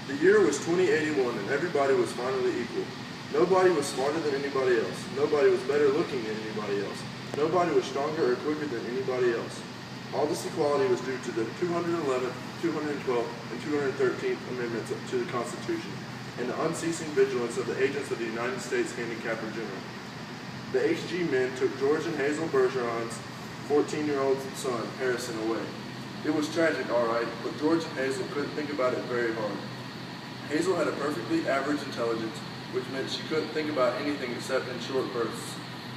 The year was 2081 and everybody was finally equal. Nobody was smarter than anybody else. Nobody was better looking than anybody else. Nobody was stronger or quicker than anybody else. All this equality was due to the 211th, 212th, and 213th Amendments to the Constitution and the unceasing vigilance of the agents of the United States Handicapper General. The HG men took George and Hazel Bergeron's 14-year-old son, Harrison, away. It was tragic, all right, but George and Hazel couldn't think about it very hard. Hazel had a perfectly average intelligence, which meant she couldn't think about anything except in short bursts.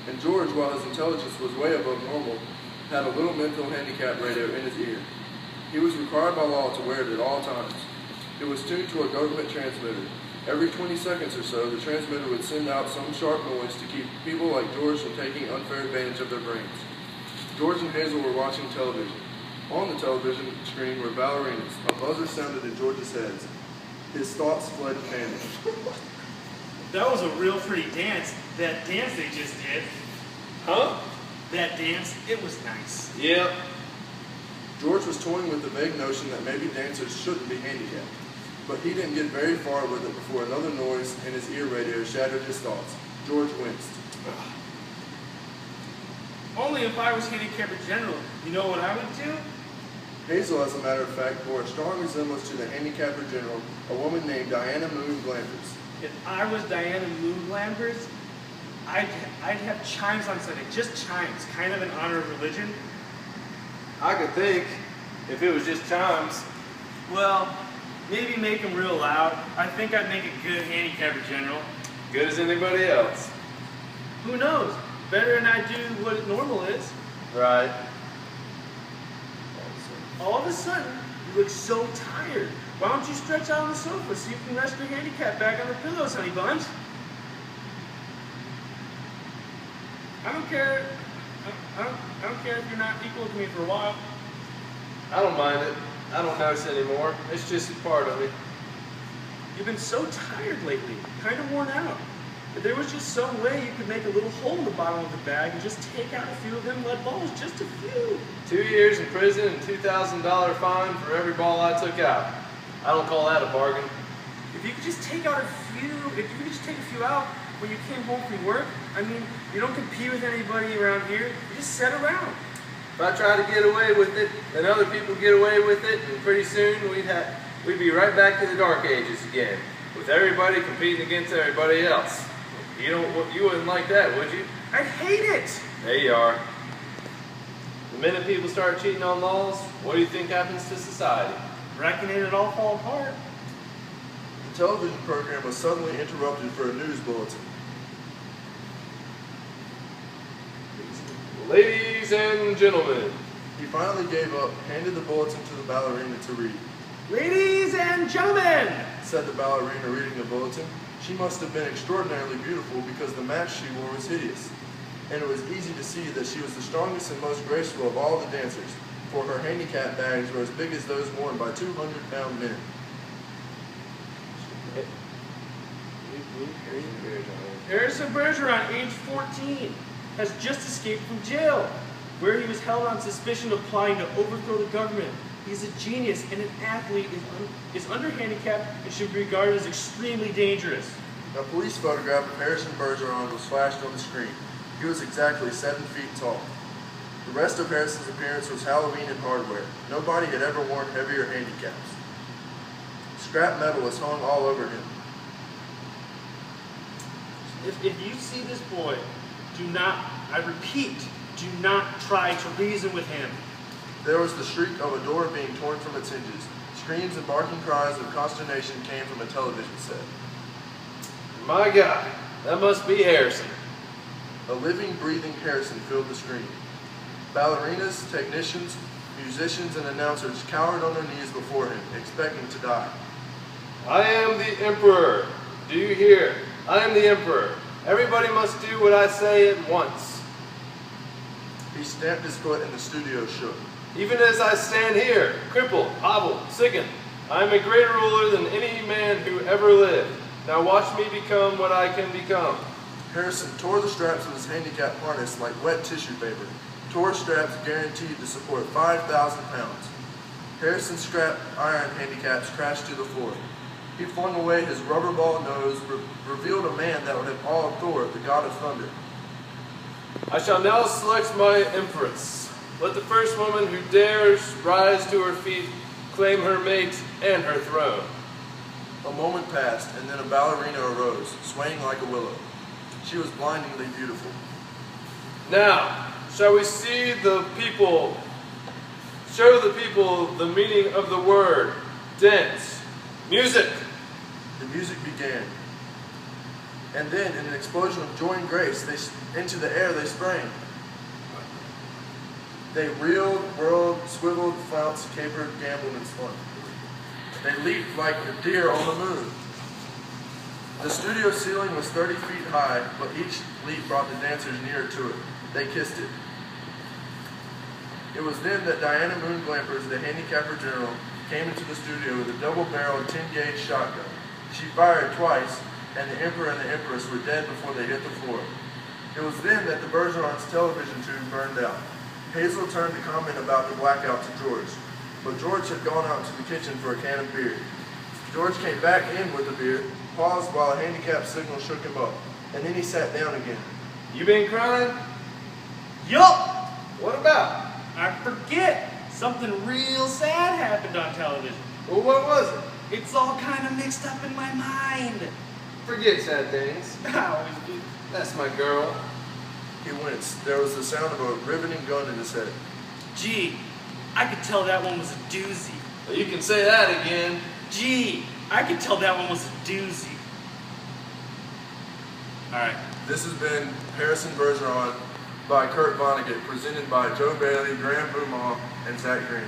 And George, while his intelligence was way above normal, had a little mental handicap radio in his ear. He was required by law to wear it at all times. It was tuned to a government transmitter. Every 20 seconds or so, the transmitter would send out some sharp noise to keep people like George from taking unfair advantage of their brains. George and Hazel were watching television. On the television screen were ballerinas. A buzzer sounded in George's head. His thoughts fled panic. That was a real pretty dance. That dance they just did. Huh? That dance, it was nice. Yep. George was toying with the vague notion that maybe dancers shouldn't be handicapped. But he didn't get very far with it before another noise in his ear radio shattered his thoughts. George winced. Only if I was handicapper general, you know what I would do? Hazel, as a matter of fact, bore a strong resemblance to the handicapper general, a woman named Diana Moon Glanders. If I was Diana Moon Lambers, I'd have chimes on Sunday, just chimes, kind of in honor of religion. I could think, if it was just chimes. Well, maybe make them real loud. I think I'd make a good handicapper general. Good as anybody else. Who knows? Better than I do what normal is. Right. All of a sudden, you look so tired. Why don't you stretch out on the sofa so you can rest your handicap back on the pillows, honey buns? I don't care. I don't care if you're not equal to me for a while. I don't mind it. I don't notice anymore. It's just a part of me. You've been so tired lately, kind of worn out. If there was just some way you could make a little hole in the bottom of the bag and just take out a few of them lead balls, just a few. 2 years in prison and $2,000 fine for every ball I took out. I don't call that a bargain. If you could just take out a few, if you could just take a few out when you came home from work, I mean, you don't compete with anybody around here, you just sit around. If I try to get away with it, then other people get away with it, and pretty soon we'd be right back to the dark ages again, with everybody competing against everybody else. You wouldn't like that, would you? I'd hate it! There you are. The minute people start cheating on laws, what do you think happens to society? Reckon it'd all fall apart. The television program was suddenly interrupted for a news bulletin. Ladies and gentlemen. He finally gave up, handed the bulletin to the ballerina to read. Ladies and gentlemen, said the ballerina reading the bulletin. She must have been extraordinarily beautiful because the match she wore was hideous. And it was easy to see that she was the strongest and most graceful of all the dancers, for her handicap bags were as big as those worn by 200-pound men. Harrison Bergeron, age 14, has just escaped from jail, where he was held on suspicion of plotting to overthrow the government. He's a genius, and an athlete is under-handicapped and should be regarded as extremely dangerous. A police photograph of Harrison Bergeron was flashed on the screen. He was exactly 7 feet tall. The rest of Harrison's appearance was Halloween in hardware. Nobody had ever worn heavier handicaps. Scrap metal was hung all over him. If you see this boy, do not, I repeat, do not try to reason with him. There was the shriek of a door being torn from its hinges. Screams and barking cries of consternation came from a television set. My God, that must be Harrison. A living, breathing Harrison filled the screen. Ballerinas, technicians, musicians, and announcers cowered on their knees before him, expecting to die. I am the Emperor. Do you hear? I am the Emperor. Everybody must do what I say at once. He stamped his foot and the studio shook. Even as I stand here, crippled, hobbled, sickened, I am a greater ruler than any man who ever lived. Now watch me become what I can become. Harrison tore the straps of his handicap harness like wet tissue paper. Tore straps guaranteed to support 5,000 pounds. Harrison's scrap iron handicaps crashed to the floor. He flung away his rubber ball nose, revealed a man that would have awed Thor, the god of thunder. I shall now select my empress. Let the first woman who dares rise to her feet claim her mate and her throne. A moment passed, and then a ballerina arose, swaying like a willow. She was blindingly beautiful. Now, shall we see the people, show the people the meaning of the word, dance, music. The music began. And then, in an explosion of joy and grace, into the air they sprang. They reeled, whirled, swiveled, flounced, capered, gambled, and spun. They leaped like a deer on the moon. The studio ceiling was 30 feet high, but each leap brought the dancers nearer to it. They kissed it. It was then that Diana Moon Glampers, the handicapper general, came into the studio with a double-barreled 10-gauge shotgun. She fired twice, and the emperor and the empress were dead before they hit the floor. It was then that the Bergeron's television tube burned out. Hazel turned to comment about the blackout to George, but George had gone out to the kitchen for a can of beer. George came back in with the beer, paused while a handicap signal shook him up, and then he sat down again. You been crying? Yup! What about? I forget. Something real sad happened on television. Well, what was it? It's all kind of mixed up in my mind. Forget sad things. I always do. That's my girl. He winced. There was the sound of a riveting gun in his head. Gee, I could tell that one was a doozy. Well, you can say that again. Gee, I could tell that one was a doozy. Alright. This has been Harrison Bergeron by Kurt Vonnegut, presented by Joe Bailey, Graham Boomaw, and Zach Green.